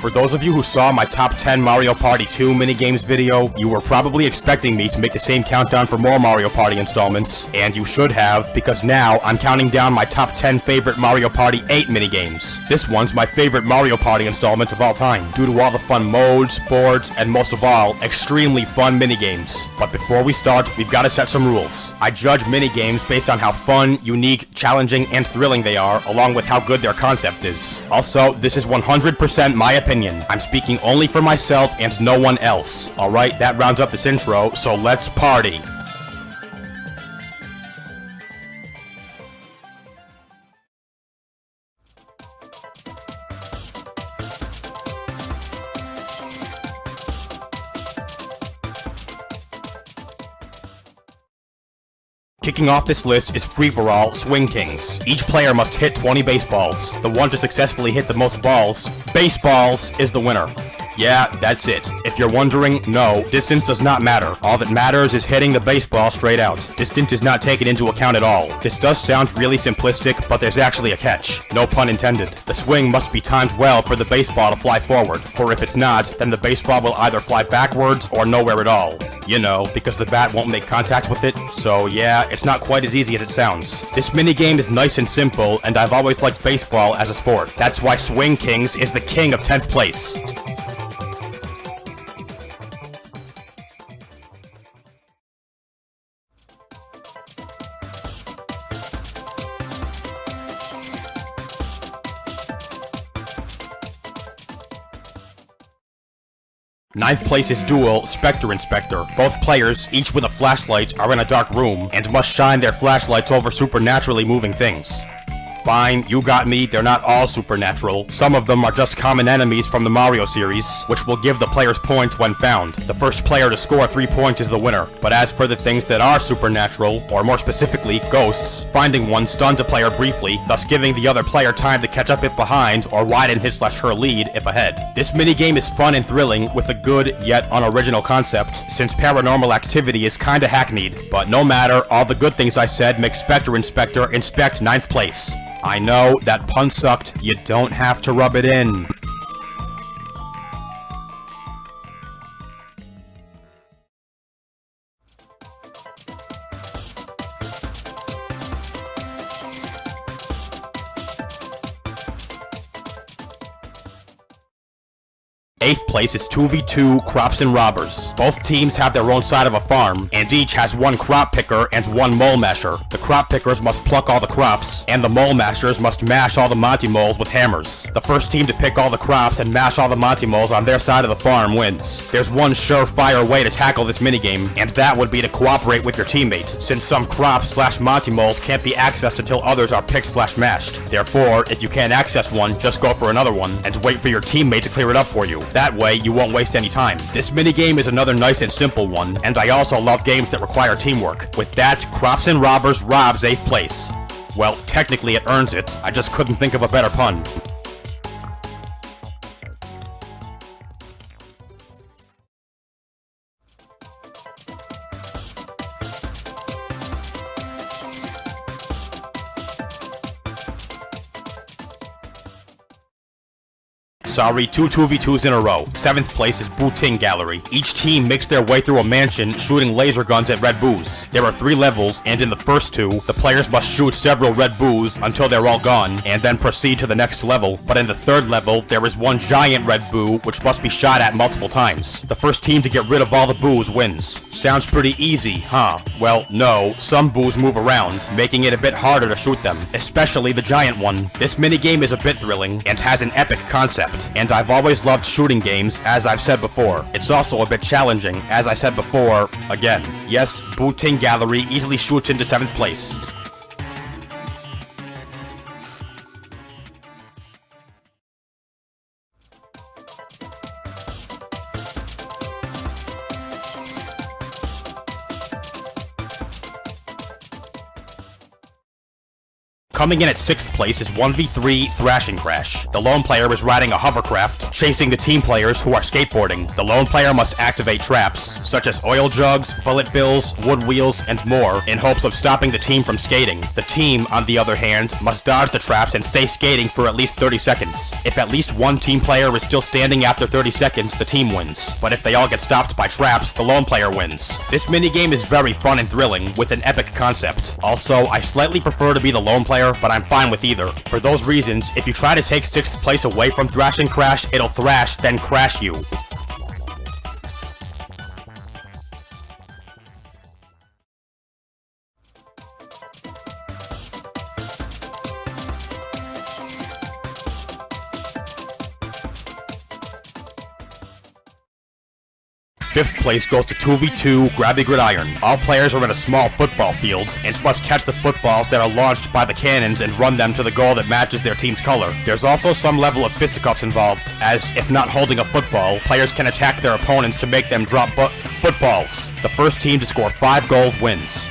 For those of you who saw my top 10 Mario Party 2 minigames video, you were probably expecting me to make the same countdown for more Mario Party installments, and you should have, because now I'm counting down my top 10 favorite Mario Party 8 minigames. This one's my favorite Mario Party installment of all time, due to all the fun modes, boards, and most of all, extremely fun minigames. But before we start, we've got to set some rules. I judge minigames based on how fun, unique, challenging, and thrilling they are, along with how good their concept is. Also, this is 100% my opinion. I'm speaking only for myself and no one else. Alright, that rounds up this intro, so let's party. Kicking off this list is free-for-all Swing Kings. Each player must hit 20 baseballs. The one to successfully hit the most baseballs, is the winner. Yeah, that's it. If you're wondering, no, distance does not matter. All that matters is hitting the baseball straight out. Distance is not taken into account at all. This does sound really simplistic, but there's actually a catch. No pun intended. The swing must be timed well for the baseball to fly forward, for if it's not, then the baseball will either fly backwards or nowhere at all. You know, because the bat won't make contact with it. So yeah, it's not quite as easy as it sounds. This minigame is nice and simple, and I've always liked baseball as a sport. That's why Swing Kings is the king of 10th place. Ninth place is Duel Specter Inspector. Both players, each with a flashlight, are in a dark room and must shine their flashlights over supernaturally moving things. Fine, you got me, they're not all supernatural. Some of them are just common enemies from the Mario series, which will give the players points when found. The first player to score 3 points is the winner. But as for the things that are supernatural, or more specifically, ghosts, finding one stuns a player briefly, thus giving the other player time to catch up if behind, or widen his/her lead if ahead. This minigame is fun and thrilling, with a good, yet unoriginal concept, since paranormal activity is kinda hackneyed. But no matter, all the good things I said make Specter Inspector inspect 9th place. I know, that pun sucked, you don't have to rub it in. Eighth place is 2v2 Crops and Robbers. Both teams have their own side of a farm, and each has one crop picker and one mole masher. The crop pickers must pluck all the crops, and the mole mashers must mash all the Monty moles with hammers. The first team to pick all the crops and mash all the Monty moles on their side of the farm wins. There's one surefire way to tackle this minigame, and that would be to cooperate with your teammate, since some crops/Monty moles can't be accessed until others are picked/mashed. Therefore, if you can't access one, just go for another one, and wait for your teammate to clear it up for you. That way, you won't waste any time. This minigame is another nice and simple one, and I also love games that require teamwork. With that, Crops and Robbers robs 8th place. Well, technically it earns it, I just couldn't think of a better pun. Sorry, 2 2v2s in a row. 7th place is Booting Gallery. Each team makes their way through a mansion, shooting laser guns at red boos. There are 3 levels, and in the first 2, the players must shoot several red boos until they're all gone, and then proceed to the next level. But in the 3rd level, there is one giant red boo, which must be shot at multiple times. The first team to get rid of all the boos wins. Sounds pretty easy, huh? Well, no, some boos move around, making it a bit harder to shoot them, especially the giant one. This minigame is a bit thrilling, and has an epic concept. And I've always loved shooting games, as I've said before. It's also a bit challenging, as I said before, again. Yes, Booting Gallery easily shoots into 7th place. Coming in at 6th place is 1v3 Thrashing Crash. The lone player is riding a hovercraft, chasing the team players who are skateboarding. The lone player must activate traps, such as oil jugs, bullet bills, wood wheels, and more, in hopes of stopping the team from skating. The team, on the other hand, must dodge the traps and stay skating for at least 30 seconds. If at least one team player is still standing after 30 seconds, the team wins. But if they all get stopped by traps, the lone player wins. This minigame is very fun and thrilling, with an epic concept. Also, I slightly prefer to be the lone player, but I'm fine with either. For those reasons, if you try to take 6th place away from Thrashing Crash, it'll thrash, then crash you. Fifth place goes to 2v2 Grabby Gridiron. All players are in a small football field and must catch the footballs that are launched by the cannons and run them to the goal that matches their team's color. There's also some level of fisticuffs involved, as if not holding a football, players can attack their opponents to make them drop footballs. The first team to score 5 goals wins.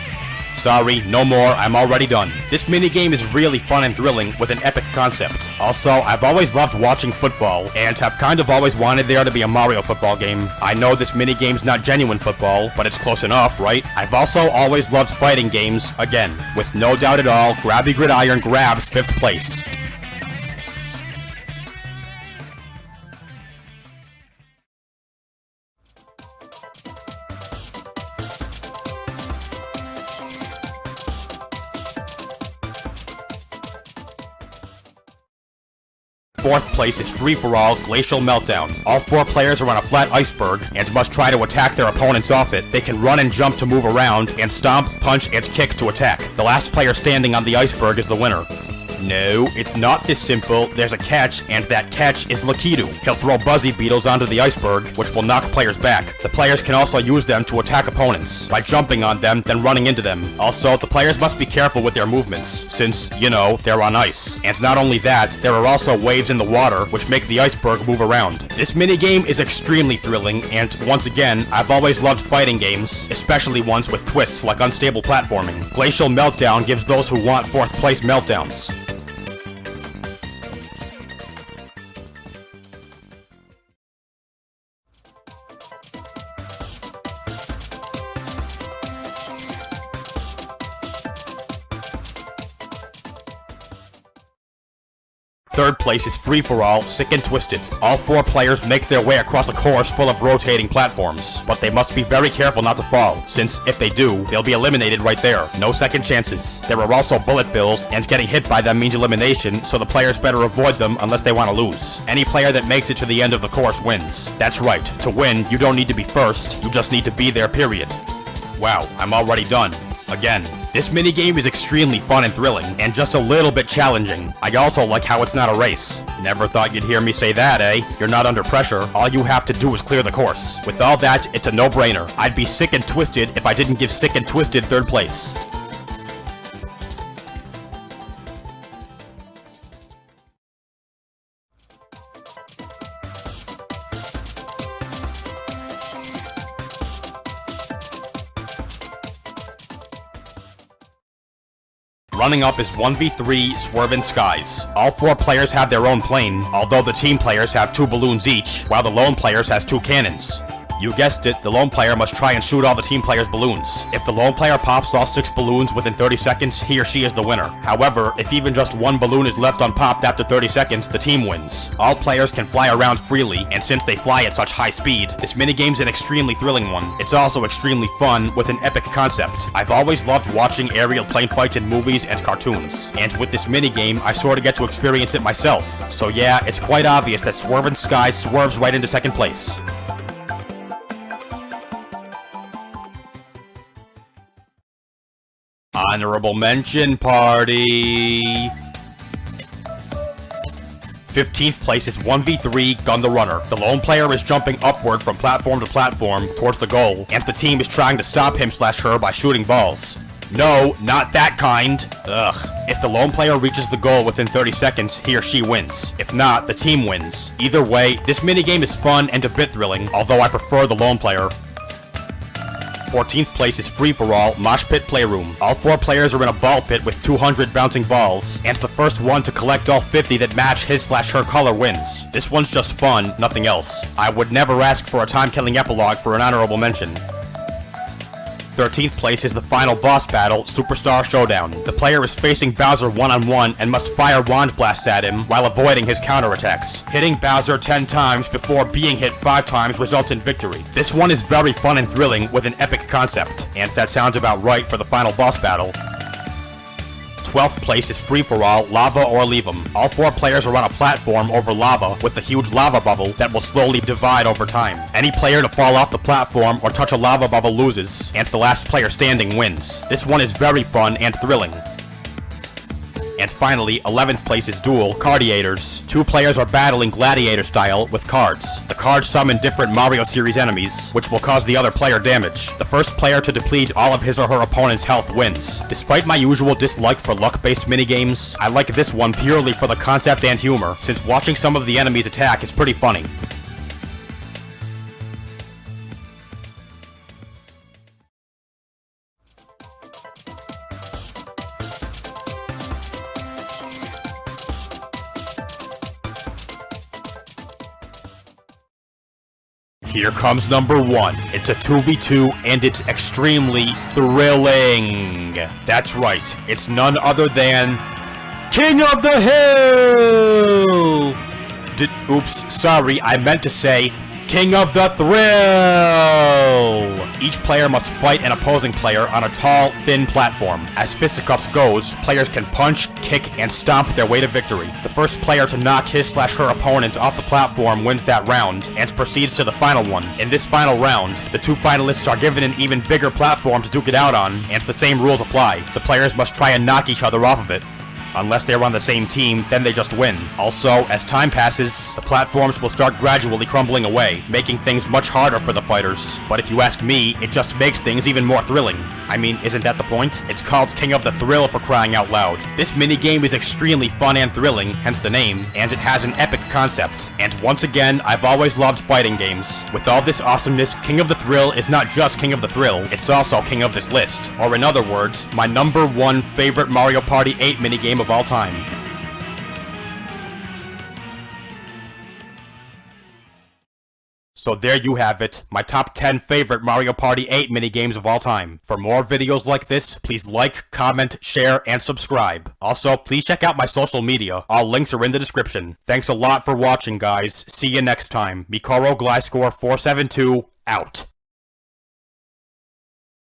Sorry, no more, I'm already done. This minigame is really fun and thrilling with an epic concept. Also, I've always loved watching football, and have kind of always wanted there to be a Mario football game. I know this minigame's not genuine football, but it's close enough, right? I've also always loved fighting games, again. With no doubt at all, Grabby Gridiron grabs 5th place. Fourth place is free-for-all Glacial Meltdown. All 4 players are on a flat iceberg and must try to attack their opponents off it. They can run and jump to move around, and stomp, punch, and kick to attack. The last player standing on the iceberg is the winner. No, it's not this simple. There's a catch, and that catch is Lakitu. He'll throw Buzzy Beetles onto the iceberg, which will knock players back. The players can also use them to attack opponents, by jumping on them, then running into them. Also, the players must be careful with their movements, since, you know, they're on ice. And not only that, there are also waves in the water, which make the iceberg move around. This minigame is extremely thrilling, and once again, I've always loved fighting games, especially ones with twists like unstable platforming. Glacial Meltdown gives those who want 4th place meltdowns. Third place is free-for-all, Sick and Twisted. All 4 players make their way across a course full of rotating platforms, but they must be very careful not to fall, since if they do, they'll be eliminated right there. No second chances. There are also bullet bills, and getting hit by them means elimination, so the players better avoid them unless they want to lose. Any player that makes it to the end of the course wins. That's right, to win, you don't need to be first, you just need to be there, period. Wow, I'm already done. Again. This minigame is extremely fun and thrilling, and just a little bit challenging. I also like how it's not a race. Never thought you'd hear me say that, eh? You're not under pressure. All you have to do is clear the course. With all that, it's a no-brainer. I'd be Sick and Twisted if I didn't give Sick and Twisted 3rd place. Running up is 1v3 Swervin' Skies. All 4 players have their own plane, although the team players have 2 balloons each, while the lone players has 2 cannons. You guessed it, the lone player must try and shoot all the team players' balloons. If the lone player pops all 6 balloons within 30 seconds, he or she is the winner. However, if even just 1 balloon is left unpopped after 30 seconds, the team wins. All players can fly around freely, and since they fly at such high speed, this minigame's an extremely thrilling one. It's also extremely fun, with an epic concept. I've always loved watching aerial plane fights in movies and cartoons, and with this minigame, I sorta get to experience it myself. So yeah, it's quite obvious that Swervin' Skies swerves right into 2nd place. Honorable mention party. 15th place is 1v3 Gun the Runner. The lone player is jumping upward from platform to platform towards the goal, and the team is trying to stop him/her by shooting balls. No, not that kind. Ugh. If the lone player reaches the goal within 30 seconds, he or she wins. If not, the team wins. Either way, this minigame is fun and a bit thrilling, although I prefer the lone player. 14th place is free-for-all Mosh Pit Playroom. All 4 players are in a ball pit with 200 bouncing balls, and the first one to collect all 50 that match his/her color wins. This one's just fun, nothing else. I would never ask for a time-killing epilogue for an honorable mention. 13th place is the final boss battle, Superstar Showdown. The player is facing Bowser one-on-one and must fire wand blasts at him while avoiding his counterattacks. Hitting Bowser 10 times before being hit 5 times results in victory. This one is very fun and thrilling with an epic concept, and that sounds about right for the final boss battle. 12th place is free-for-all, Lava or Leave 'em. All 4 players are on a platform over lava with a huge lava bubble that will slowly divide over time. Any player to fall off the platform or touch a lava bubble loses, and the last player standing wins. This one is very fun and thrilling. And finally, 11th place is Duel, Cardiators. 2 players are battling gladiator style with cards. The cards summon different Mario series enemies, which will cause the other player damage. The first player to deplete all of his or her opponent's health wins. Despite my usual dislike for luck-based minigames, I like this one purely for the concept and humor, since watching some of the enemies attack is pretty funny. Here comes number 1. It's a 2v2 and it's extremely thrilling. That's right, it's none other than King of the Hill! Oops, sorry, I meant to say King of the Thrill! Each player must fight an opposing player on a tall, thin platform. As fisticuffs goes, players can punch, kick, and stomp their way to victory. The first player to knock his/her opponent off the platform wins that round, and proceeds to the final one. In this final round, the 2 finalists are given an even bigger platform to duke it out on, and the same rules apply. The players must try and knock each other off of it. Unless they're on the same team, then they just win. Also, as time passes, the platforms will start gradually crumbling away, making things much harder for the fighters. But if you ask me, it just makes things even more thrilling. I mean, isn't that the point? It's called King of the Thrill for crying out loud. This minigame is extremely fun and thrilling, hence the name, and it has an epic concept. And once again, I've always loved fighting games. With all this awesomeness, King of the Thrill is not just King of the Thrill, it's also king of this list. Or in other words, my number 1 favorite Mario Party 8 minigame of all time. So there you have it, my top 10 favorite Mario Party 8 minigames of all time. For more videos like this, please like, comment, share, and subscribe. Also, please check out my social media. All links are in the description. Thanks a lot for watching, guys. See you next time. Mikoro Gliscore 472, out.